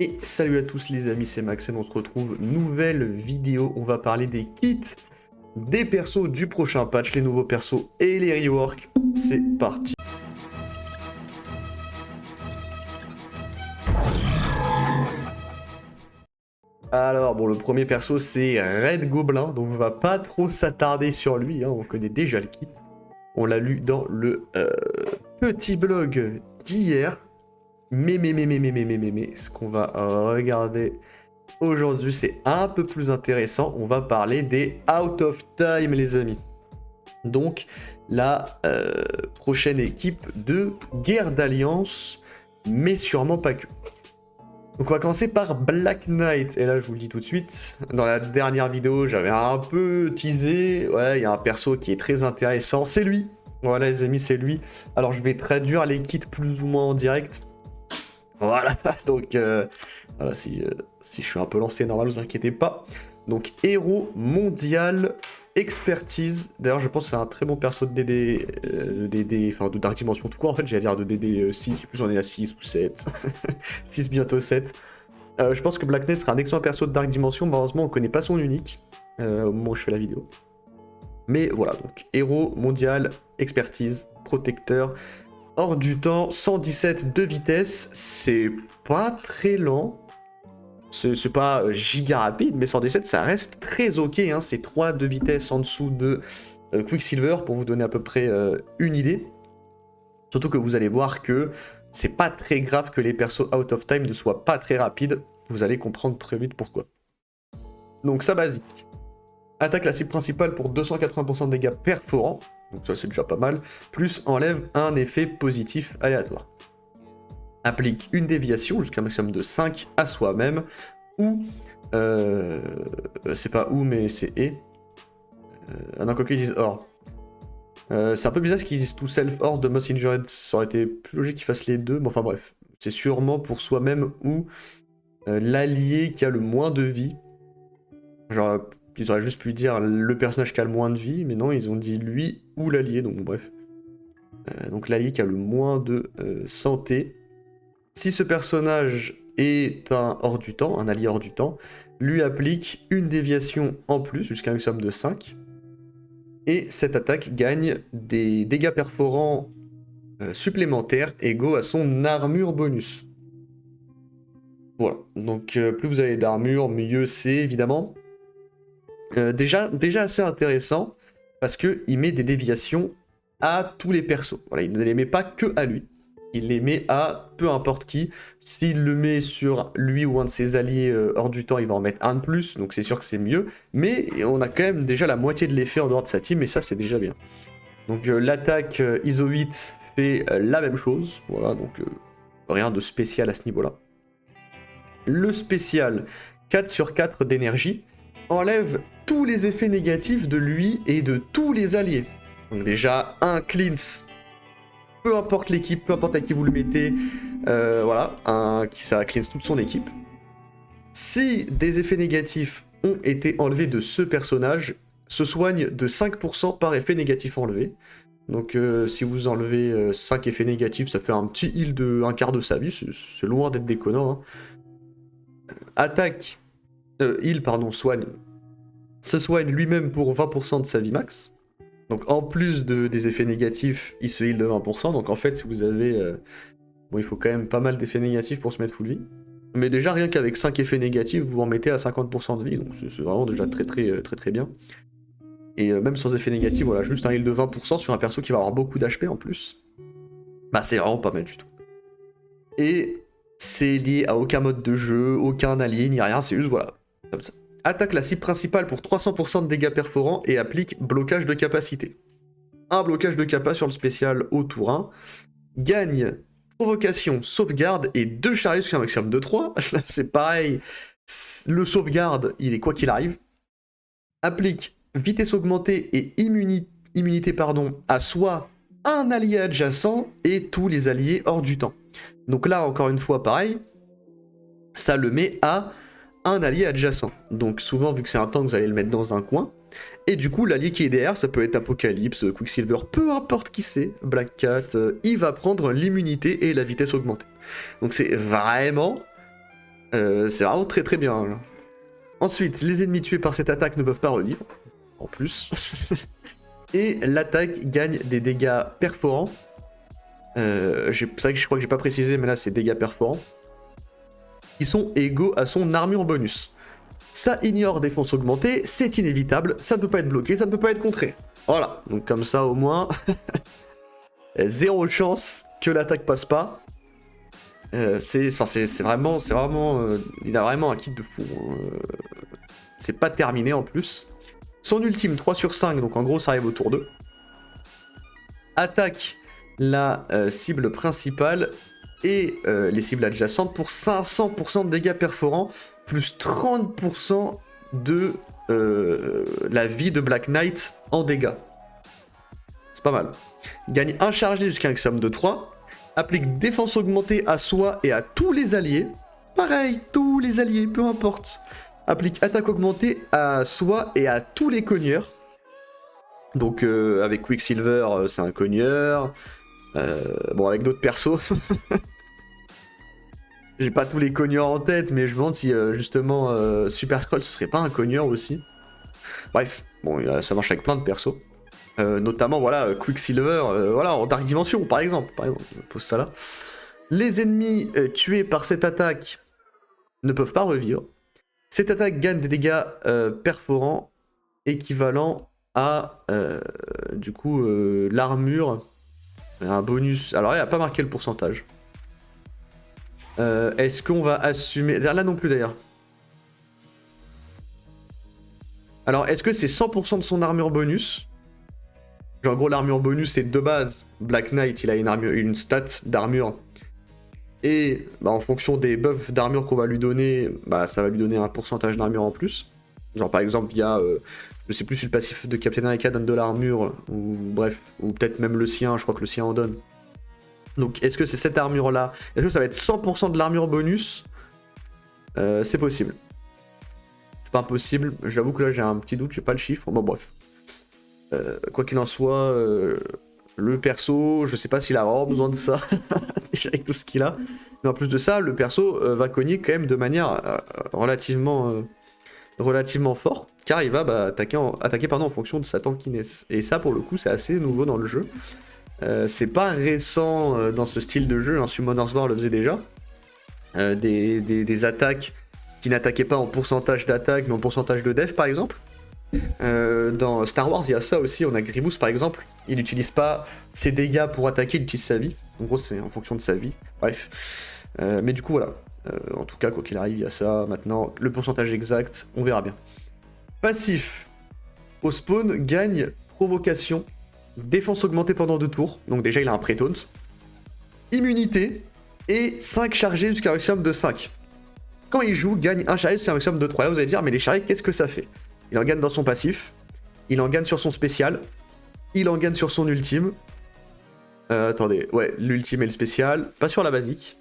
Et salut à tous les amis, c'est Max et on se retrouve, nouvelle vidéo, on va parler des kits, des persos du prochain patch, les nouveaux persos et les reworks, c'est parti. Alors bon, le premier perso c'est Red Gobelin, donc on va pas trop s'attarder sur lui, hein, on connaît déjà le kit. On l'a lu dans le petit blog d'hier, mais ce qu'on va regarder aujourd'hui, c'est un peu plus intéressant. On va parler des Out of Time, les amis. Donc, la prochaine équipe de guerre d'alliance, mais sûrement pas que. Donc, on va commencer par Black Knight. Et là, je vous le dis tout de suite, dans la dernière vidéo, j'avais un peu teasé. Ouais, il y a un perso qui est très intéressant. C'est lui. Voilà, les amis, c'est lui. Alors, je vais traduire les kits plus ou moins en direct. Voilà, donc voilà, si je suis un peu lancé, normal, vous inquiétez pas. Donc, héros mondial, expertise. D'ailleurs, je pense que c'est un très bon perso de DD, enfin de Dark Dimension tout court. En fait, j'allais dire de DD 6, plus on est à 6 ou 7. 6 bientôt 7. Je pense que Black Knight sera un excellent perso de Dark Dimension. Malheureusement, on connaît pas son unique au moment où je fais la vidéo. Mais voilà, donc héros mondial, expertise, protecteur. Hors du temps, 117 de vitesse, c'est pas très lent. C'est pas giga rapide, mais 117 ça reste très ok. Hein. C'est 3 de vitesse en dessous de Quicksilver pour vous donner à peu près une idée. Surtout que vous allez voir que c'est pas très grave que les persos out of time ne soient pas très rapides. Vous allez comprendre très vite pourquoi. Donc ça basique. Attaque la cible principale pour 280% de dégâts perforants. Donc ça c'est déjà pas mal, plus enlève un effet positif aléatoire. Applique une déviation jusqu'à un maximum de 5 à soi-même, ou, c'est pas ou mais c'est et. Ah non, quoi qu'ils disent or. C'est un peu bizarre ce qu'ils disent tout self or de Most Injured, ça aurait été plus logique qu'ils fassent les deux, mais enfin bref. C'est sûrement pour soi-même ou l'allié qui a le moins de vie. Genre, ils auraient juste pu dire le personnage qui a le moins de vie, mais non, ils ont dit lui ou l'allié, donc bon, bref. Donc l'allié qui a le moins de santé. Si ce personnage est un hors du temps, un allié hors du temps, lui applique une déviation en plus, jusqu'à une somme de 5. Et cette attaque gagne des dégâts perforants supplémentaires égaux à son armure bonus. Voilà, donc plus vous avez d'armure, mieux c'est évidemment. Déjà assez intéressant, parce qu'il met des déviations à tous les persos. Voilà, il ne les met pas que à lui. Il les met à peu importe qui. S'il le met sur lui ou un de ses alliés hors du temps, il va en mettre un de plus, donc c'est sûr que c'est mieux. Mais on a quand même déjà la moitié de l'effet en dehors de sa team, et ça c'est déjà bien. Donc l'attaque ISO 8 fait la même chose, voilà, donc rien de spécial à ce niveau-là. Le spécial 4 sur 4 d'énergie enlève tous les effets négatifs de lui et de tous les alliés. Donc déjà, un cleanse, peu importe l'équipe, peu importe à qui vous le mettez, voilà, ça cleanse toute son équipe. Si des effets négatifs ont été enlevés de ce personnage, se soigne de 5% par effet négatif enlevé. Donc si vous enlevez 5 effets négatifs, ça fait un petit heal de un quart de sa vie, c'est loin d'être déconnant. Hein. Attaque, heal, pardon, soigne, se soigne lui-même pour 20% de sa vie max. Donc en plus des effets négatifs, il se heal de 20%. Donc en fait, si vous avez... bon, il faut quand même pas mal d'effets négatifs pour se mettre full vie. Mais déjà, rien qu'avec 5 effets négatifs, vous en mettez à 50% de vie. Donc c'est vraiment déjà très bien. Et même sans effets négatifs, voilà, juste un heal de 20% sur un perso qui va avoir beaucoup d'HP en plus. Bah c'est vraiment pas mal du tout. Et c'est lié à aucun mode de jeu, aucun allié, ni rien, c'est juste voilà, comme ça. Attaque la cible principale pour 300% de dégâts perforants et applique blocage de capacité. Un blocage de capa sur le spécial au tour 1. Gagne provocation, sauvegarde et 2 chariots sur un maximum de 3. C'est pareil, le sauvegarde, il est quoi qu'il arrive. Applique vitesse augmentée et immunité à soit un allié adjacent et tous les alliés hors du temps. Donc là, encore une fois, pareil, ça le met à un allié adjacent. Donc souvent, vu que c'est un tank, vous allez le mettre dans un coin. Et du coup, l'allié qui est derrière, ça peut être Apocalypse, Quicksilver, peu importe qui c'est, Black Cat, il va prendre l'immunité et la vitesse augmentée. Donc c'est vraiment C'est vraiment très très bien. Là. Ensuite, les ennemis tués par cette attaque ne peuvent pas revivre. En plus. Et l'attaque gagne des dégâts perforants. C'est vrai que je crois que j'ai pas précisé, mais là c'est dégâts perforants. Qui sont égaux à son armure bonus. Ça ignore défense augmentée, c'est inévitable, ça ne peut pas être bloqué, ça ne peut pas être contré. Voilà, donc comme ça au moins, zéro chance que l'attaque passe pas. C'est vraiment, il a vraiment un kit de fou. C'est pas terminé en plus. Son ultime 3 sur 5, donc en gros ça arrive au tour 2. Attaque la cible principale et les cibles adjacentes pour 500% de dégâts perforants, plus 30% de la vie de Black Knight en dégâts. C'est pas mal. Gagne un chargé jusqu'à un somme de 3. Applique défense augmentée à soi et à tous les alliés. Pareil, tous les alliés, peu importe. Applique attaque augmentée à soi et à tous les cogneurs. Donc avec Quicksilver, c'est un cogneur. Bon, avec d'autres persos. J'ai pas tous les cogneurs en tête, mais je me demande si justement Super Skrull ce serait pas un cogneur aussi. Bref, bon, ça marche avec plein de persos. Notamment, voilà, Quicksilver, voilà, en Dark Dimension, par exemple. Je pose ça là. Les ennemis tués par cette attaque ne peuvent pas revivre. Cette attaque gagne des dégâts perforants équivalents à, du coup, l'armure. Un bonus. Alors, il n'a pas marqué le pourcentage. Est-ce qu'on va assumer... Là non plus, d'ailleurs. Alors, est-ce que c'est 100% de son armure bonus ? Genre, en gros, l'armure bonus, c'est de base. Black Knight, il a une stat d'armure. Et bah, en fonction des buffs d'armure qu'on va lui donner, bah, ça va lui donner un pourcentage d'armure en plus. Genre, par exemple, via... je sais plus si le passif de Captain America donne de l'armure, ou bref, ou peut-être même le sien, je crois que le sien en donne. Donc, est-ce que c'est cette armure-là ? Est-ce que ça va être 100% de l'armure bonus ? C'est possible. C'est pas impossible. J'avoue que là, j'ai un petit doute, j'ai pas le chiffre. Bon, bref. Quoi qu'il en soit, le perso, je sais pas s'il a vraiment besoin de ça, déjà avec tout ce qu'il a. Mais en plus de ça, le perso va cogner quand même de manière relativement fort, car il va attaquer en fonction de sa tankiness. Et ça, pour le coup, c'est assez nouveau dans le jeu. C'est pas récent dans ce style de jeu, hein, Summoner's War le faisait déjà. Des attaques qui n'attaquaient pas en pourcentage d'attaque, mais en pourcentage de def, par exemple. Dans Star Wars, il y a ça aussi. On a Grievous, par exemple. Il n'utilise pas ses dégâts pour attaquer, il utilise sa vie. En gros, c'est en fonction de sa vie. Bref. Mais du coup, voilà. En tout cas, quoi qu'il arrive, il y a ça. Maintenant, le pourcentage exact, on verra bien. Passif. Au spawn, gagne provocation. Défense augmentée pendant 2 tours. Donc déjà, il a un pré-taunt. Immunité. Et 5 chargés jusqu'à un maximum de 5. Quand il joue, gagne un chargé jusqu'à un maximum de 3. Là, vous allez dire, mais les chargés, qu'est-ce que ça fait ? Il en gagne dans son passif. Il en gagne sur son spécial. Il en gagne sur son ultime. Attendez, ouais, l'ultime et le spécial. Pas sur la basique.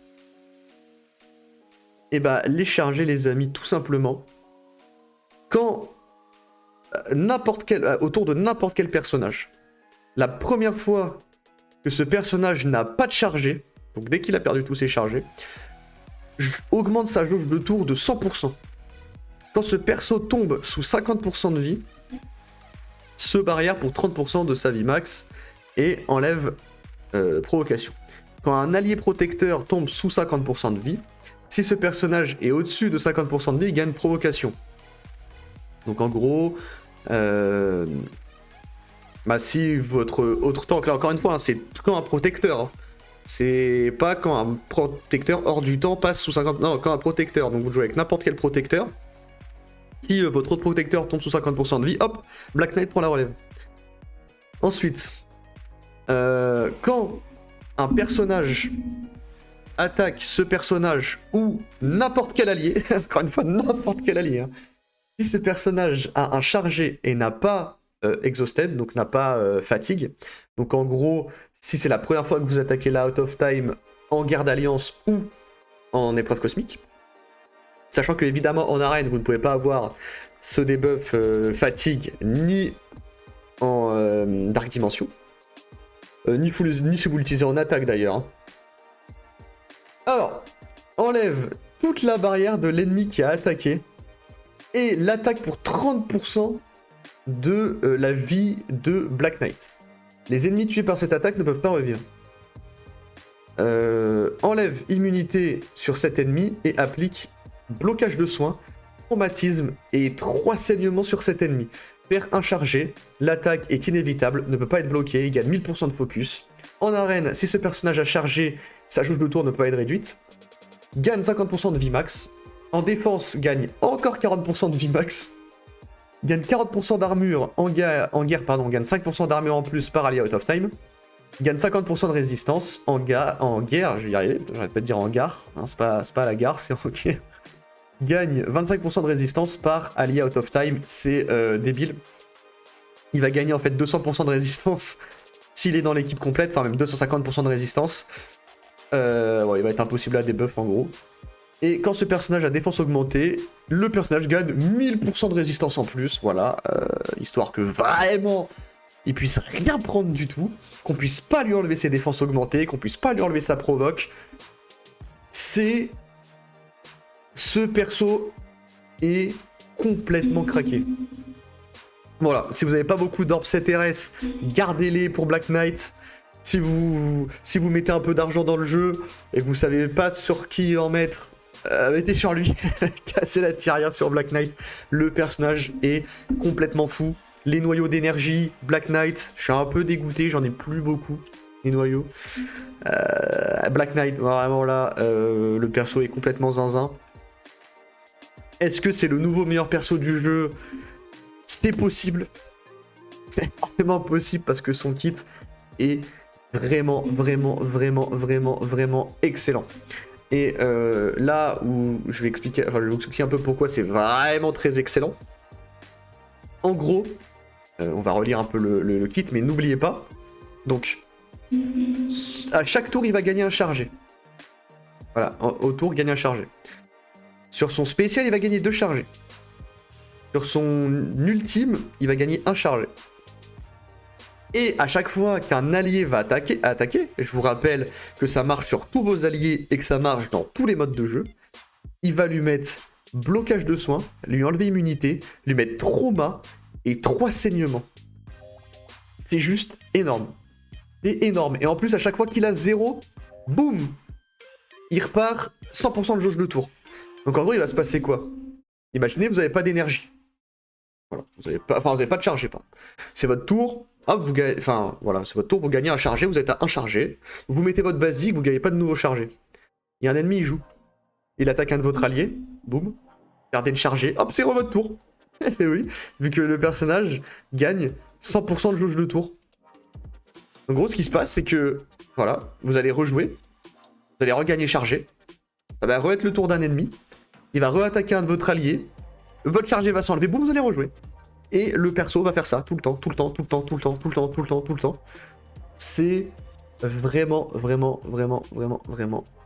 Et bah, les chargés, les amis, tout simplement. Quand autour de n'importe quel personnage, la première fois que ce personnage n'a pas de chargé, donc dès qu'il a perdu tous ses chargés, augmente sa jauge de tour de 100%. Quand ce perso tombe sous 50% de vie, se barrière pour 30% de sa vie max et enlève provocation. Quand un allié protecteur tombe sous 50% de vie, si ce personnage est au-dessus de 50% de vie, il gagne provocation. Donc en gros, si votre autre tank, là encore une fois, hein, c'est quand un protecteur, hein. C'est pas quand un protecteur hors du temps passe sous 50%, non, quand un protecteur, donc vous jouez avec n'importe quel protecteur, si votre autre protecteur tombe sous 50% de vie, hop, Black Knight prend la relève. Ensuite, quand un personnage attaque ce personnage ou n'importe quel allié, encore une fois, n'importe quel allié, hein, si ce personnage a un chargé et n'a pas exhausted, donc n'a pas fatigue, donc en gros, si c'est la première fois que vous attaquez la Out of Time en guerre d'alliance ou en épreuve cosmique, sachant que évidemment en arène vous ne pouvez pas avoir ce debuff fatigue ni en Dark Dimension, ni si vous l'utilisez en attaque d'ailleurs. Hein. Alors, enlève toute la barrière de l'ennemi qui a attaqué. Et l'attaque pour 30% de la vie de Black Knight. Les ennemis tués par cette attaque ne peuvent pas revivre. Enlève immunité sur cet ennemi et applique blocage de soins, traumatisme et 3 saignements sur cet ennemi. Perd un chargé, l'attaque est inévitable, ne peut pas être bloquée, il gagne 1000% de focus. En arène, si ce personnage a chargé, sa jauge de tour ne peut pas être réduite. Gagne 50% de vie max. En défense, gagne encore 40% de vie max. Gagne 40% d'armure en guerre, gagne 5% d'armure en plus par allié out of time. Gagne 50% de résistance en guerre, je vais y arriver, j'arrête pas de dire en gare, hein, c'est pas la gare, c'est en guerre. Gagne 25% de résistance par allié out of time, c'est débile. Il va gagner en fait 200% de résistance s'il est dans l'équipe complète, enfin même 250% de résistance. Ouais, il va être impossible à debuff en gros. Et quand ce personnage a défense augmentée, le personnage gagne 1000% de résistance en plus, voilà, histoire que vraiment il puisse rien prendre du tout, qu'on puisse pas lui enlever ses défenses augmentées, qu'on puisse pas lui enlever sa provoque. Ce perso est complètement craqué. Voilà, si vous n'avez pas beaucoup d'orbes CTRS, gardez-les pour Black Knight. Si vous mettez un peu d'argent dans le jeu et que vous savez pas sur qui en mettre, mettez sur lui. Cassez la tirelire sur Black Knight. Le personnage est complètement fou. Les noyaux d'énergie, Black Knight, je suis un peu dégoûté, j'en ai plus beaucoup, les noyaux. Black Knight, vraiment là, le perso est complètement zinzin. Est-ce que c'est le nouveau meilleur perso du jeu? C'est possible. C'est vraiment possible parce que son kit est vraiment excellent. Et là où je vais vous expliquer un peu pourquoi c'est vraiment très excellent. En gros, on va relire un peu le kit, mais n'oubliez pas, donc, à chaque tour, il va gagner un chargé. Voilà, au tour, gagner un chargé. Sur son spécial, il va gagner 2 chargés. Sur son ultime, il va gagner un chargé. Et à chaque fois qu'un allié va attaquer, je vous rappelle que ça marche sur tous vos alliés et que ça marche dans tous les modes de jeu, il va lui mettre blocage de soins, lui enlever immunité, lui mettre trauma et 3 saignements. C'est juste énorme. C'est énorme. Et en plus, à chaque fois qu'il a 0, boum, il repart 100% de jauge de tour. Donc en gros, il va se passer quoi? Imaginez, vous n'avez pas d'énergie. Voilà, vous n'avez pas de chargé. C'est votre tour. Hop, vous gagnez, voilà, c'est votre tour, vous gagnez un chargé, vous êtes à un chargé. Vous mettez votre basique, vous gagnez pas de nouveau chargé. Il y a un ennemi, il joue. Il attaque un de votre allié, boum. Gardez le chargé, hop, c'est votre tour. Et oui, vu que le personnage gagne 100% de jauge de tour. En gros, ce qui se passe, c'est que, voilà, vous allez rejouer. Vous allez regagner chargé. Ça va remettre le tour d'un ennemi. Il va re-attaquer un de votre allié. Votre chargé va s'enlever, boum, vous allez rejouer. Et le perso va faire ça tout le temps. C'est vraiment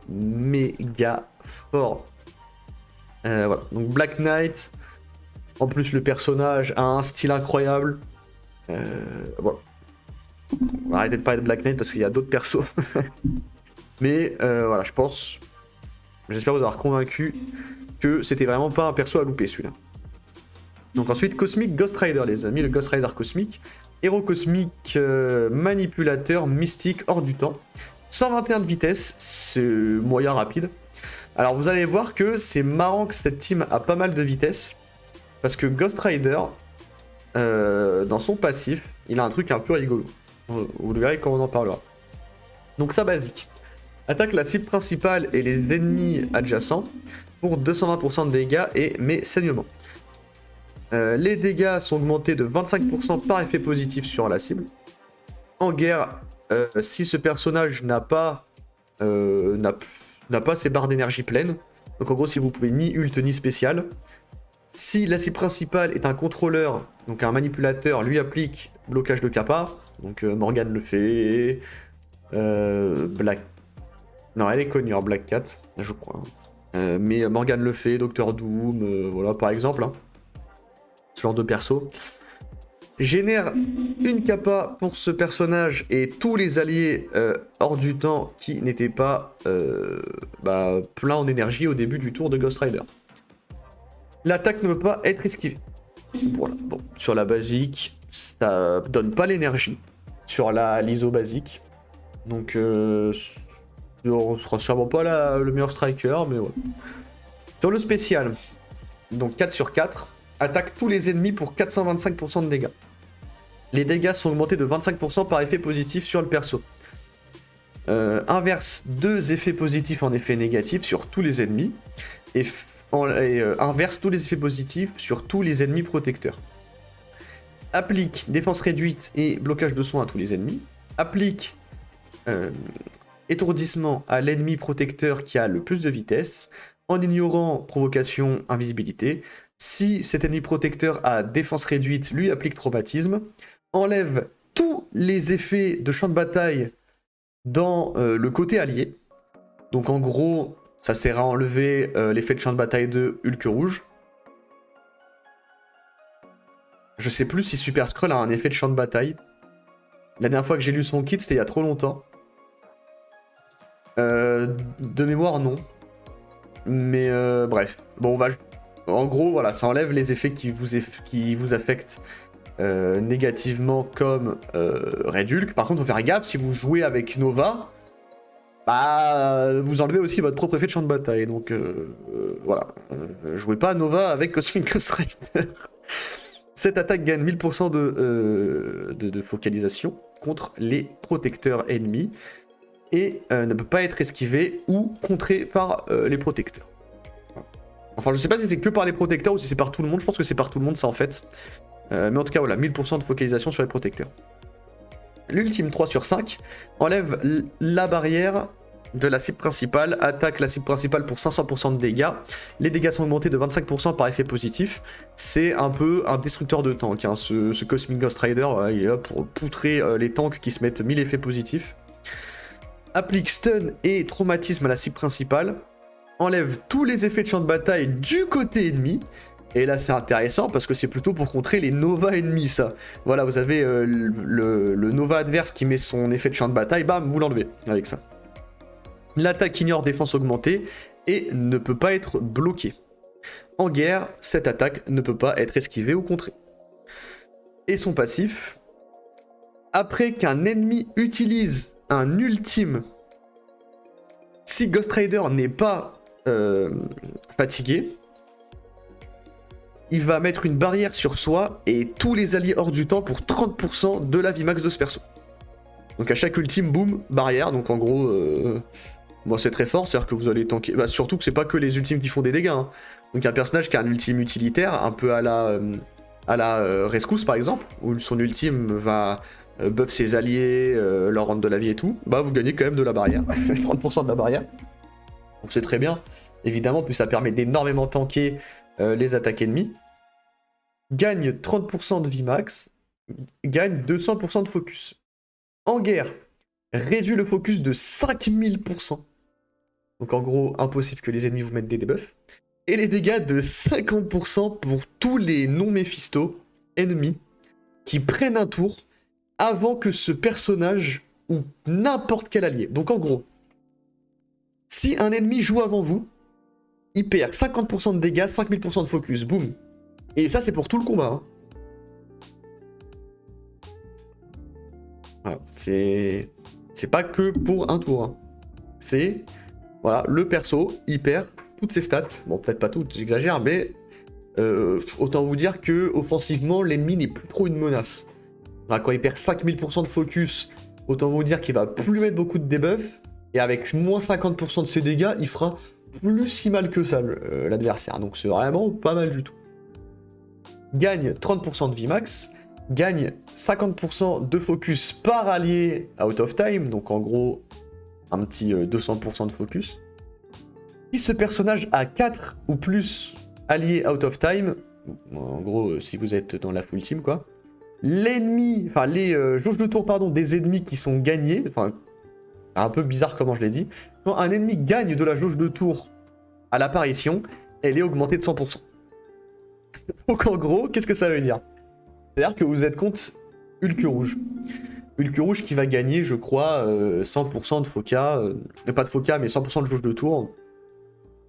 méga fort. Voilà, donc Black Knight. En plus, le personnage a un style incroyable. Voilà. On va arrêter de parler de Black Knight parce qu'il y a d'autres persos. Mais voilà, j'espère vous avoir convaincu que c'était vraiment pas un perso à louper celui-là. Donc ensuite, Cosmic Ghost Rider, les amis, le Ghost Rider cosmique. Héros cosmique, manipulateur, mystique, hors du temps. 121 de vitesse, c'est moyen rapide. Alors vous allez voir que c'est marrant que cette team a pas mal de vitesse. Parce que Ghost Rider, dans son passif, il a un truc un peu rigolo. Vous le verrez quand on en parlera. Donc sa basique. Attaque la cible principale et les ennemis adjacents pour 220% de dégâts et mes saignements. Les dégâts sont augmentés de 25% par effet positif sur la cible. En guerre, si ce personnage n'a pas ses barres d'énergie pleines, donc en gros si vous pouvez ni ult ni spécial, si la cible principale est un contrôleur, donc un manipulateur, lui applique blocage de kappa, donc Morgane le fait, Black... Non, elle est connue, hein, Black Cat, je crois. Mais Morgane le fait, Docteur Doom, voilà par exemple. Hein. Ce genre de perso. Génère une capa pour ce personnage et tous les alliés hors du temps qui n'étaient pas plein en énergie au début du tour de Ghost Rider. L'attaque ne peut pas être esquivée. Voilà. Bon, sur la basique, ça donne pas l'énergie. Sur l'ISO basique. Donc, on sera sûrement pas le meilleur striker, mais ouais. Sur le spécial, donc 4 sur 4, attaque tous les ennemis pour 425% de dégâts. Les dégâts sont augmentés de 25% par effet positif sur le perso. Inverse 2 effets positifs en effet négatif sur tous les ennemis. Et inverse tous les effets positifs sur tous les ennemis protecteurs. Applique défense réduite et blocage de soins à tous les ennemis. Applique étourdissement à l'ennemi protecteur qui a le plus de vitesse, en ignorant provocation, invisibilité. Si cet ennemi protecteur a défense réduite, lui applique traumatisme. Enlève tous les effets de champ de bataille dans le côté allié. Donc en gros, ça sert à enlever l'effet de champ de bataille de Hulk rouge. Je sais plus si Super Skrull a un effet de champ de bataille. La dernière fois que j'ai lu son kit, c'était il y a trop longtemps. De mémoire, non. Mais bref. Bon, en gros, voilà, ça enlève les effets qui vous affectent négativement comme Red Hulk. Par contre, faut faire gaffe, si vous jouez avec Nova, vous enlevez aussi votre propre effet de champ de bataille. Donc voilà, jouez pas à Nova avec Cosmic Ghost Rider. Cette attaque gagne 1000% de focalisation contre les protecteurs ennemis et ne peut pas être esquivée ou contrée par les protecteurs. Enfin, je sais pas si c'est que par les protecteurs ou si c'est par tout le monde. Je pense que c'est par tout le monde, ça, en fait. Mais en tout cas, voilà, 1000% de focalisation sur les protecteurs. L'ultime 3 sur 5 enlève la barrière de la cible principale, attaque la cible principale pour 500% de dégâts. Les dégâts sont augmentés de 25% par effet positif. C'est un peu un destructeur de tank, hein. Ce Cosmic Ghost Rider, il est là pour poutrer les tanks qui se mettent 1000 effets positifs. Applique stun et traumatisme à la cible principale. Enlève tous les effets de champ de bataille du côté ennemi. Et là c'est intéressant parce que c'est plutôt pour contrer les Nova ennemis, ça. Voilà, vous avez le Nova adverse qui met son effet de champ de bataille, bam, vous l'enlevez avec ça. L'attaque ignore défense augmentée et ne peut pas être bloquée. En guerre, cette attaque ne peut pas être esquivée ou contrée. Et son passif, après qu'un ennemi utilise un ultime, si Ghost Rider n'est pas fatigué, il va mettre une barrière sur soi et tous les alliés hors du temps pour 30% de la vie max de ce perso. Donc à chaque ultime, boum, barrière. Donc en gros, c'est très fort, c'est-à-dire que vous allez tanker. Surtout que c'est pas que les ultimes qui font des dégâts, hein. Donc un personnage qui a un ultime utilitaire, un peu à la Rescousse par exemple, où son ultime va buff ses alliés, leur rendre de la vie et tout, vous gagnez quand même de la barrière, 30% de la barrière. Donc c'est très bien, évidemment, puis ça permet d'énormément tanker les attaques ennemies. Gagne 30% de vie max, gagne 200% de focus. En guerre, réduit le focus de 5000%. Donc en gros, impossible que les ennemis vous mettent des debuffs. Et les dégâts de 50% pour tous les non-Mephisto ennemis qui prennent un tour avant que ce personnage ou n'importe quel allié. Donc en gros, si un ennemi joue avant vous, il perd 50% de dégâts, 5000% de focus, boum. Et ça c'est pour tout le combat, hein. Voilà, c'est pas que pour un tour, hein. C'est, voilà, le perso, il perd toutes ses stats. Bon, peut-être pas toutes, j'exagère, mais autant vous dire que offensivement, l'ennemi n'est plus trop une menace. Voilà, quand il perd 5000% de focus, autant vous dire qu'il va plus mettre beaucoup de debuffs, et avec moins 50% de ses dégâts, il fera plus si mal que ça, l'adversaire. Donc c'est vraiment pas mal du tout. Gagne 30% de vie max, gagne 50% de focus par allié out of time, donc en gros, un petit 200% de focus. Si ce personnage a 4 ou plus alliés out of time, en gros, si vous êtes dans la full team, quoi, l'ennemi, enfin les jauges de tour, pardon, des ennemis qui sont gagnés, enfin, un peu bizarre comment je l'ai dit, quand un ennemi gagne de la jauge de tour à l'apparition, elle est augmentée de 100%. Donc en gros, qu'est-ce que ça veut dire? C'est-à-dire que vous êtes contre Hulk Rouge. Hulk Rouge qui va gagner, je crois, 100% de Foca. Pas de Foca, mais 100% de jauge de tour.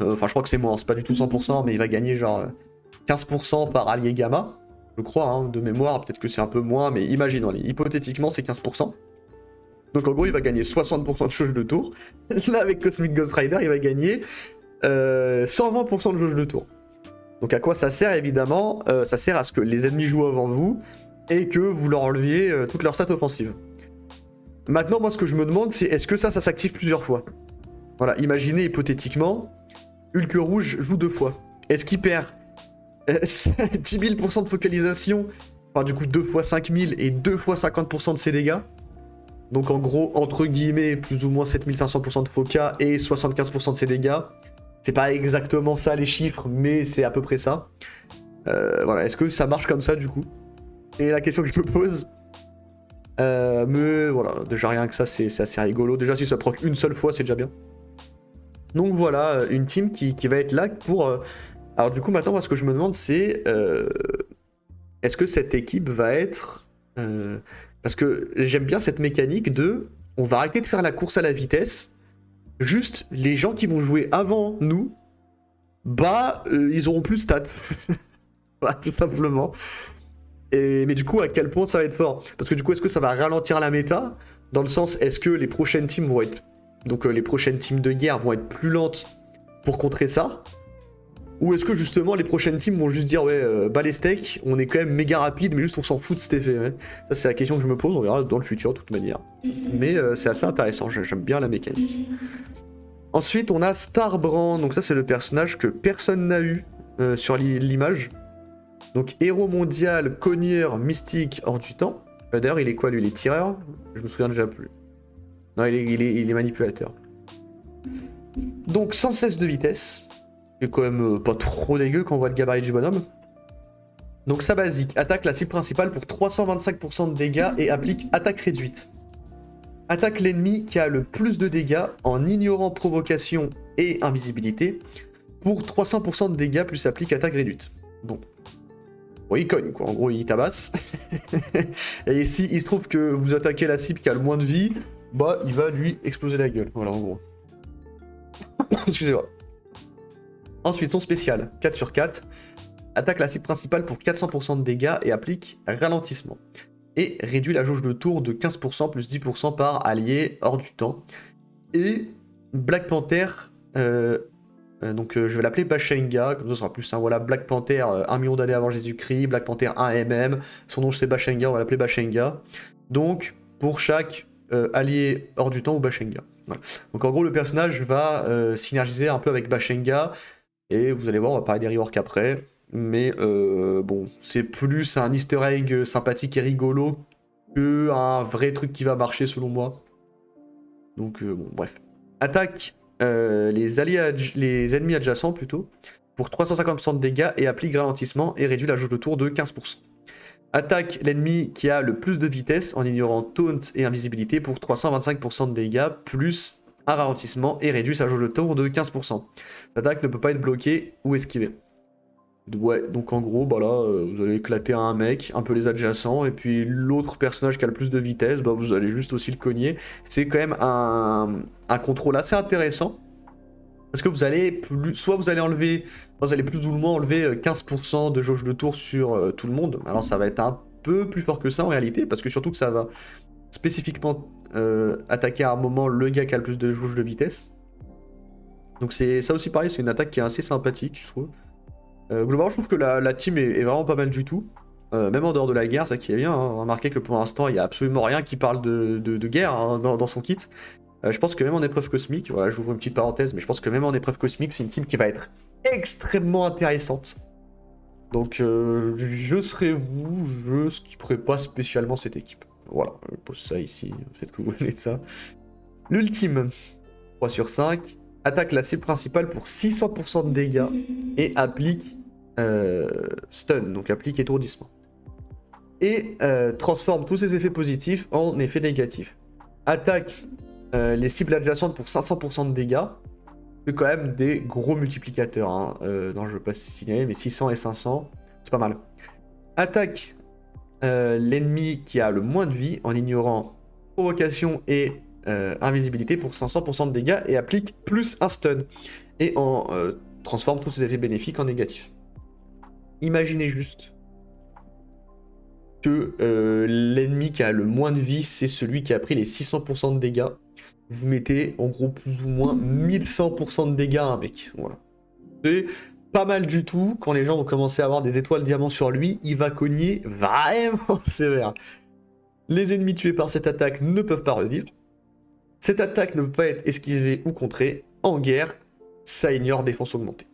Enfin, je crois que c'est moins, c'est pas du tout 100%, mais il va gagner genre 15% par allié gamma. Je crois, hein, de mémoire, peut-être que c'est un peu moins, mais imaginons, hypothétiquement, c'est 15%. Donc en gros, il va gagner 60% de jauge de tour. Là, avec Cosmic Ghost Rider, il va gagner 120% de jauge de tour. Donc à quoi ça sert, évidemment? Ça sert à ce que les ennemis jouent avant vous et que vous leur enleviez toutes leurs stats offensives. Maintenant, moi, ce que je me demande, c'est est-ce que ça s'active plusieurs fois? Voilà, imaginez hypothétiquement, Hulk Rouge joue 2 fois. Est-ce qu'il perd 10 000% de focalisation, enfin du coup 2 fois 5000 et 2 fois 50% de ses dégâts? Donc en gros, entre guillemets, plus ou moins 7500% de foca et 75% de ses dégâts. C'est pas exactement ça les chiffres, mais c'est à peu près ça. Voilà, est-ce que ça marche comme ça du coup? C'est la question que je me pose. Mais voilà, déjà rien que ça, c'est assez rigolo. Déjà, si ça proc une seule fois, c'est déjà bien. Donc voilà, une team qui va être là pour... Alors du coup, maintenant, moi, ce que je me demande, c'est... est-ce que cette équipe va être... Parce que j'aime bien cette mécanique de... On va arrêter de faire la course à la vitesse. Juste, les gens qui vont jouer avant nous, bah, ils auront plus de stats. Voilà, tout simplement. Mais du coup, à quel point ça va être fort? Parce que du coup, est-ce que ça va ralentir la méta? Dans le sens, est-ce que les prochaines teams vont être... Donc les prochaines teams de guerre vont être plus lentes pour contrer ça? Ou est-ce que justement les prochaines teams vont juste dire ouais, bah les steaks, on est quand même méga rapide, mais juste on s'en fout de cet effet, ouais. Ça c'est la question que je me pose, on verra dans le futur de toute manière. Mais c'est assez intéressant, j'aime bien la mécanique. Ensuite on a Starbrand, donc ça c'est le personnage que personne n'a eu sur l'image. Donc héros mondial, cogneur, mystique, hors du temps. D'ailleurs il est quoi lui, il est tireur? Je me souviens déjà plus. Non, il est manipulateur. Donc 116 de vitesse. C'est quand même pas trop dégueu quand on voit le gabarit du bonhomme. Donc sa basique, attaque la cible principale pour 325% de dégâts et applique attaque réduite. Attaque l'ennemi qui a le plus de dégâts en ignorant provocation et invisibilité pour 300% de dégâts plus applique attaque réduite. Bon, il cogne quoi, en gros il tabasse. Et ici il se trouve que vous attaquez la cible qui a le moins de vie, bah il va lui exploser la gueule, voilà en gros. Excusez-moi. Ensuite son spécial, 4 sur 4, attaque la cible principale pour 400% de dégâts et applique ralentissement. Et réduit la jauge de tour de 15% plus 10% par allié hors du temps. Et Black Panther, donc je vais l'appeler Bashenga, comme ça sera plus, hein, voilà, Black Panther 1 million d'années avant Jésus-Christ, Black Panther 1 mm, son nom c'est Bashenga, on va l'appeler Bashenga. Donc pour chaque allié hors du temps ou Bashenga. Voilà. Donc en gros le personnage va synergiser un peu avec Bashenga, et vous allez voir, on va parler des reworks après. Mais bon, c'est plus un easter egg sympathique et rigolo que un vrai truc qui va marcher selon moi. Donc bon, bref. Attaque les ennemis adjacents plutôt pour 350% de dégâts et applique ralentissement et réduit la jauge de tour de 15%. Attaque l'ennemi qui a le plus de vitesse en ignorant taunt et invisibilité pour 325% de dégâts plus un ralentissement et réduit sa jauge de tour de 15%. Cette attaque ne peut pas être bloquée ou esquivée. Ouais, donc en gros, bah là, vous allez éclater un mec, un peu les adjacents, et puis l'autre personnage qui a le plus de vitesse, bah vous allez juste aussi le cogner. C'est quand même un contrôle assez intéressant, parce que vous allez soit vous allez enlever, vous allez plus ou moins enlever 15% de jauge de tour sur tout le monde. Alors ça va être un peu plus fort que ça en réalité, parce que surtout que ça va spécifiquement attaquer à un moment le gars qui a le plus de jauge de vitesse. Donc c'est ça aussi pareil, c'est une attaque qui est assez sympathique, je trouve. Globalement, je trouve que la team est vraiment pas mal du tout. Même en dehors de la guerre, ça qui est bien. Hein. Remarquez que pour l'instant, il n'y a absolument rien qui parle de guerre hein, dans son kit. Je pense que même en épreuve cosmique, voilà, j'ouvre une petite parenthèse, mais je pense que même en épreuve cosmique, c'est une team qui va être extrêmement intéressante. Donc, je serais vous, je skipperai pas spécialement cette équipe. Voilà, je pose ça ici, peut-être que vous voulez de ça. L'ultime, 3 sur 5, attaque la cible principale pour 600% de dégâts et applique stun, donc applique étourdissement. Et transforme tous ses effets positifs en effets négatifs. Attaque les cibles adjacentes pour 500% de dégâts. C'est quand même des gros multiplicateurs. Hein. Non, je veux pas signaler, mais 600 et 500, c'est pas mal. Attaque l'ennemi qui a le moins de vie en ignorant provocation et invisibilité pour 500% de dégâts et applique plus un stun. Et en transforme tous ses effets bénéfiques en négatifs. Imaginez juste que l'ennemi qui a le moins de vie, c'est celui qui a pris les 600% de dégâts. Vous mettez en gros plus ou moins 1100% de dégâts à un mec. Voilà. C'est pas mal du tout. Quand les gens vont commencer à avoir des étoiles diamants sur lui, il va cogner vraiment sévère. Les ennemis tués par cette attaque ne peuvent pas revivre. Cette attaque ne peut pas être esquivée ou contrée. En guerre, ça ignore défense augmentée.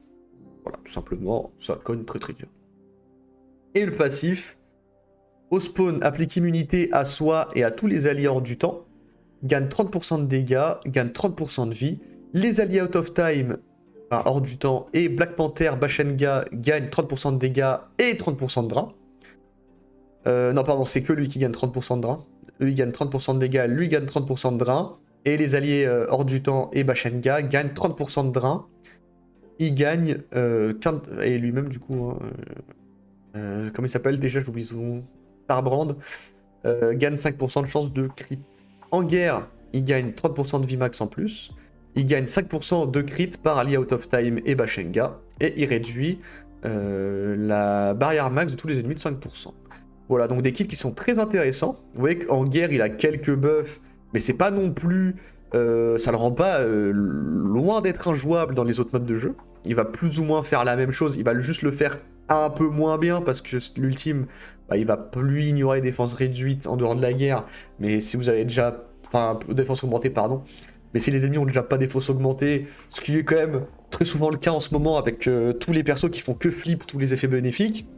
Voilà, tout simplement, ça cogne très très bien. Et le passif, au spawn, applique immunité à soi et à tous les alliés hors du temps, gagne 30% de dégâts, gagne 30% de vie. Les alliés out of time, enfin, hors du temps, et Black Panther, Bashenga gagnent 30% de dégâts et 30% de drain. Non, pardon, c'est que lui qui gagne 30% de drain. Eux, ils gagnent 30% de dégâts, lui gagne 30% de drain. Et les alliés hors du temps et Bashenga gagnent 30% de drain. Il gagne, et lui-même du coup, hein, comment il s'appelle déjà, j'oublie son nom, Starbrand, gagne 5% de chance de crit. En guerre, il gagne 30% de vie max en plus, il gagne 5% de crit par allié out of time et Bashenga, et il réduit la barrière max de tous les ennemis de 5%. Voilà, donc des kits qui sont très intéressants. Vous voyez qu'en guerre, il a quelques buffs, mais c'est pas non plus... ça le rend pas loin d'être injouable dans les autres modes de jeu. Il va plus ou moins faire la même chose, il va juste le faire un peu moins bien parce que l'ultime, bah, il va plus ignorer défense réduite en dehors de la guerre. Mais si vous avez déjà, enfin défense augmentée pardon, mais si les ennemis ont déjà pas défense augmentée, ce qui est quand même très souvent le cas en ce moment avec tous les persos qui font que flip tous les effets bénéfiques.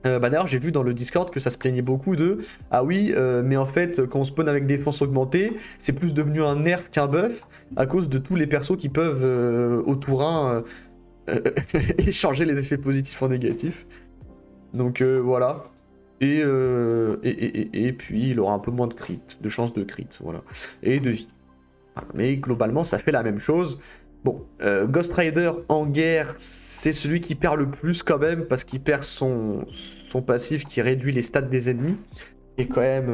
D'ailleurs j'ai vu dans le Discord que ça se plaignait beaucoup de ah oui mais en fait quand on spawn avec défense augmentée c'est plus devenu un nerf qu'un buff à cause de tous les persos qui peuvent au tour 1 échanger les effets positifs en négatifs. Donc voilà. Et puis il aura un peu moins de crit, de chance de crit, voilà. Et de vie. Voilà. Mais globalement ça fait la même chose. Bon, Ghost Rider en guerre, c'est celui qui perd le plus quand même, parce qu'il perd son passif qui réduit les stats des ennemis, qui est quand même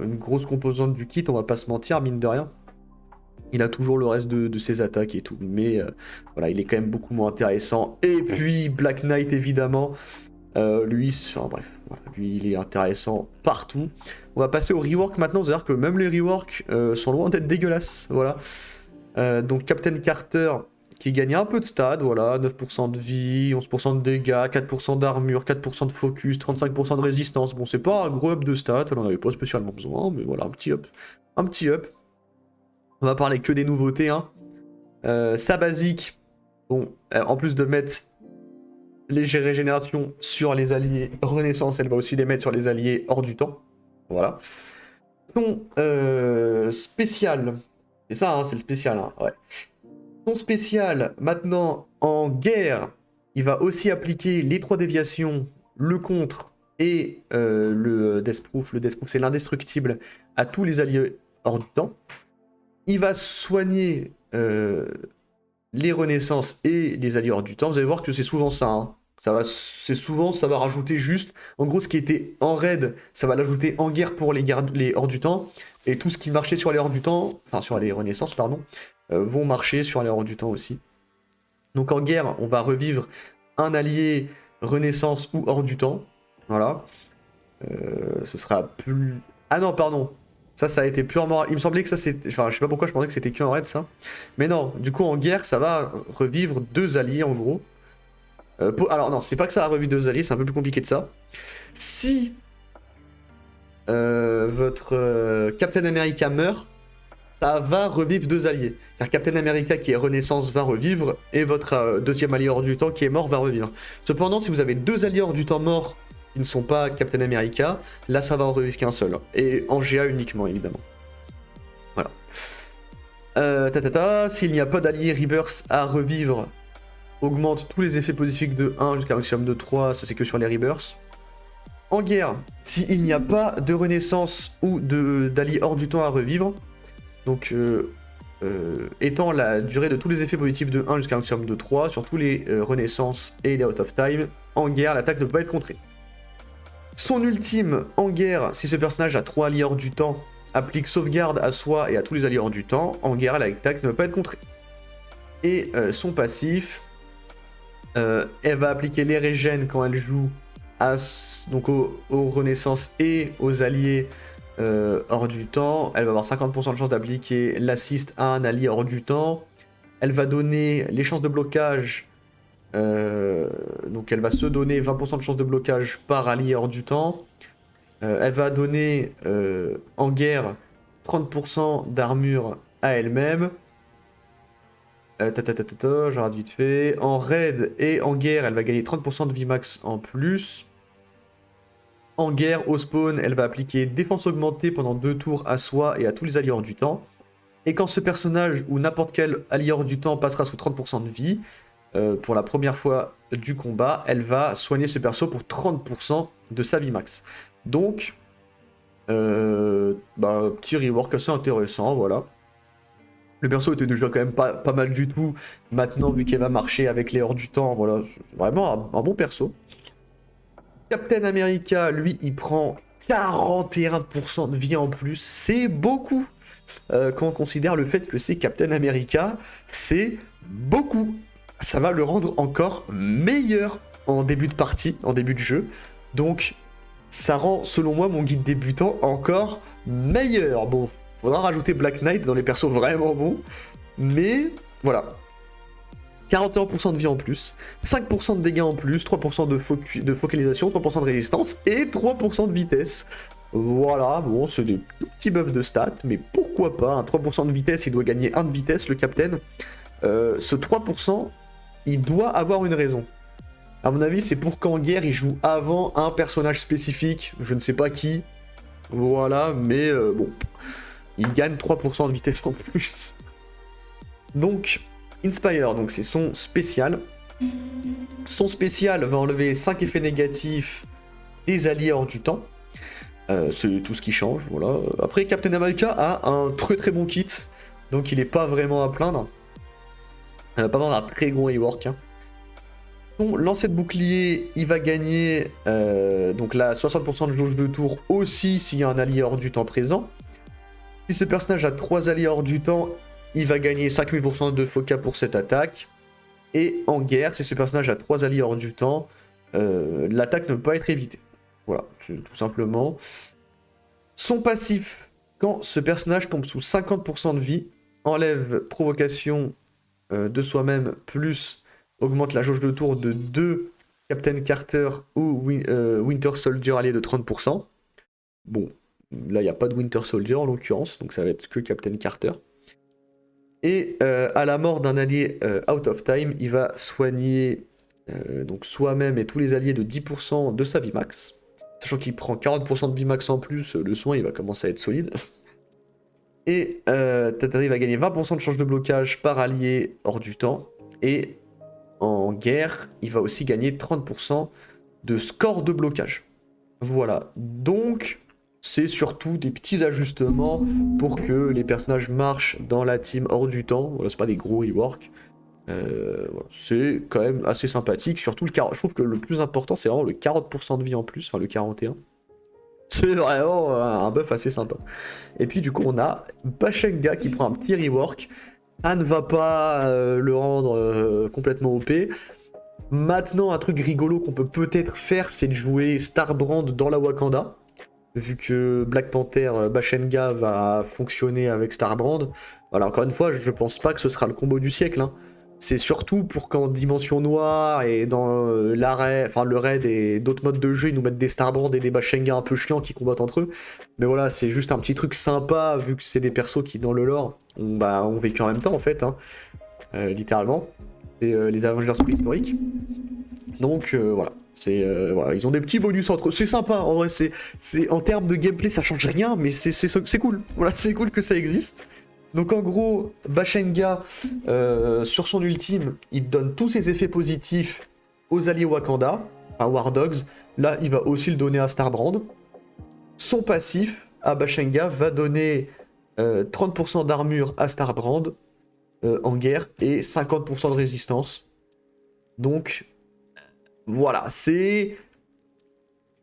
une grosse composante du kit, on va pas se mentir, mine de rien. Il a toujours le reste de ses attaques et tout, mais voilà, il est quand même beaucoup moins intéressant. Et puis Black Knight, évidemment, lui, enfin bref, voilà, lui il est intéressant partout. On va passer au rework maintenant, c'est-à-dire que même les reworks sont loin d'être dégueulasses, voilà. Donc Captain Carter qui gagne un peu de stats, voilà, 9% de vie, 11% de dégâts, 4% d'armure, 4% de focus, 35% de résistance. Bon, c'est pas un gros up de stats, on en avait pas spécialement besoin, mais voilà, un petit up. Un petit up. On va parler que des nouveautés, hein. Sa basique, bon, en plus de mettre les régénérations sur les alliés Renaissance, elle va aussi les mettre sur les alliés hors du temps. Voilà. Son spécial... C'est ça, hein, c'est le spécial, hein, ouais. Son spécial, maintenant, en guerre, il va aussi appliquer les 3 déviations, le contre et le Deathproof. Le Deathproof, c'est l'indestructible à tous les alliés hors du temps. Il va soigner les renaissances et les alliés hors du temps. Vous allez voir que c'est souvent ça, hein. Ça va rajouter juste... En gros, ce qui était en raid, ça va l'ajouter en guerre pour les hors du temps. Et tout ce qui marchait sur les hors du temps, enfin sur les renaissances, pardon, vont marcher sur les hors du temps aussi. Donc en guerre, on va revivre un allié renaissance ou hors du temps. Voilà. Ce sera plus... Ah non, pardon. Ça a été purement... Il me semblait que ça c'était... Enfin, je sais pas pourquoi je pensais que c'était qu'en raid, ça. Mais non, du coup, en guerre, ça va revivre 2 alliés, en gros. Alors non, c'est pas que ça va revivre 2 alliés, c'est un peu plus compliqué de ça. Si... votre Captain America meurt, ça va revivre 2 alliés. Car Captain America qui est Renaissance va revivre, et votre deuxième allié hors du temps qui est mort va revivre. Cependant, si vous avez 2 alliés hors du temps morts qui ne sont pas Captain America, là ça va en revivre qu'un seul. Et en GA uniquement, évidemment. Voilà. S'il n'y a pas d'allié Rebirth à revivre, augmente tous les effets positifs de 1 jusqu'à un maximum de 3, ça c'est que sur les Rebirths. En guerre, s'il n'y a pas de renaissance ou d'alliés hors du temps à revivre, donc étant la durée de tous les effets positifs de 1 jusqu'à un maximum de 3 sur tous les renaissances et les out of time, en guerre, l'attaque ne peut pas être contrée. Son ultime en guerre, si ce personnage a 3 alliés hors du temps, applique sauvegarde à soi et à tous les alliés hors du temps. En guerre, l'attaque ne peut pas être contrée. Et son passif, elle va appliquer les régènes quand elle joue donc aux renaissances et aux alliés hors du temps. Elle va avoir 50% de chance d'appliquer l'assist à un allié hors du temps. Elle va donner les chances de blocage. Donc elle va se donner 20% de chance de blocage par allié hors du temps. Elle va donner en guerre 30% d'armure à elle-même. Je regarde vite fait. En raid et en guerre, elle va gagner 30% de vie max en plus. En guerre, au spawn, elle va appliquer défense augmentée pendant 2 tours à soi et à tous les alliés hors du temps. Et quand ce personnage ou n'importe quel allié hors du temps passera sous 30% de vie, pour la première fois du combat, elle va soigner ce perso pour 30% de sa vie max. Donc, petit rework assez intéressant, voilà. Le perso était déjà quand même pas mal du tout. Maintenant, vu qu'elle va marcher avec les hors du temps, voilà, c'est vraiment un bon perso. Captain America, lui, il prend 41% de vie en plus. C'est beaucoup. Quand on considère le fait que c'est Captain America, c'est beaucoup. Ça va le rendre encore meilleur en début de partie, en début de jeu. Donc, ça rend, selon moi, mon guide débutant encore meilleur. Bon, faudra rajouter Black Knight dans les persos vraiment bons. Mais, voilà. 41% de vie en plus, 5% de dégâts en plus, 3% de focalisation, 3% de résistance et 3% de vitesse. Voilà, bon, c'est des petits buffs de stats, mais pourquoi pas, un 3% de vitesse, il doit gagner 1 de vitesse, le capitaine. Ce 3%, il doit avoir une raison. À mon avis, c'est pour qu'en guerre, il joue avant un personnage spécifique, je ne sais pas qui. Voilà, mais bon, il gagne 3% de vitesse en plus. Donc, Inspire, donc c'est son spécial. Son spécial va enlever 5 effets négatifs des alliés hors du temps. C'est tout ce qui change, voilà. Après, Captain America a un très bon kit, donc il n'est pas vraiment à plaindre. Pas vraiment un très gros rework. Hein. Son lancer de bouclier, il va gagner donc la 60% de jauge de tour aussi s'il y a un allié hors du temps présent. Si ce personnage a 3 alliés hors du temps, il va gagner 5000% de foca pour cette attaque. Et en guerre, si ce personnage a 3 alliés hors du temps, l'attaque ne peut pas être évitée. Voilà, c'est tout simplement. Son passif, quand ce personnage tombe sous 50% de vie, enlève provocation de soi-même, plus augmente la jauge de tour de 2 Captain Carter ou Winter Soldier allié de 30%. Bon, là il n'y a pas de Winter Soldier en l'occurrence, donc ça va être que Captain Carter. Et à la mort d'un allié out of time, il va soigner donc soi-même et tous les alliés de 10% de sa vie max. Sachant qu'il prend 40% de vie max en plus, le soin il va commencer à être solide. Et Tatari va gagner 20% de change de blocage par allié hors du temps. Et en guerre, il va aussi gagner 30% de score de blocage. Voilà, donc c'est surtout des petits ajustements pour que les personnages marchent dans la team hors du temps. Voilà, c'est pas des gros rework. Voilà, c'est quand même assez sympathique. Surtout, je trouve que le plus important, c'est vraiment le 40% de vie en plus, enfin le 41%. C'est vraiment un buff assez sympa. Et puis du coup, on a Bashenga qui prend un petit rework. Ça ne va pas le rendre complètement OP. Maintenant, un truc rigolo qu'on peut peut-être faire, c'est de jouer Starbrand dans la Wakanda. Vu que Black Panther Bashenga va fonctionner avec Starbrand. Voilà, encore une fois, je pense pas que ce sera le combo du siècle. Hein. C'est surtout pour qu'en Dimension Noire et dans le raid et d'autres modes de jeu, ils nous mettent des Starbrand et des Bashenga un peu chiants qui combattent entre eux. Mais voilà, c'est juste un petit truc sympa, vu que c'est des persos qui, dans le lore, ont vécu en même temps, en fait. Hein. Littéralement. C'est les Avengers préhistoriques. Donc voilà, voilà, ils ont des petits bonus entre eux, c'est sympa en vrai, c'est en termes de gameplay ça change rien, mais c'est cool, voilà, c'est cool que ça existe. Donc en gros, Bashenga, sur son ultime, il donne tous ses effets positifs aux alliés Wakanda, à War Dogs, là il va aussi le donner à Starbrand. Son passif, à Bashenga, va donner 30% d'armure à Starbrand en guerre et 50% de résistance. Donc... voilà, c'est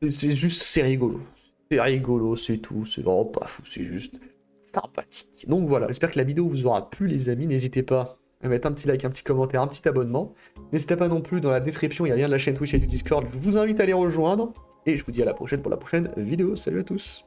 C'est juste, c'est rigolo. C'est rigolo, c'est tout. C'est vraiment pas fou, c'est juste sympathique. Donc voilà, j'espère que la vidéo vous aura plu, les amis. N'hésitez pas à mettre un petit like, un petit commentaire, un petit abonnement. N'hésitez pas non plus, dans la description, il y a le lien de la chaîne Twitch et du Discord. Je vous invite à les rejoindre. Et je vous dis à la prochaine pour la prochaine vidéo. Salut à tous.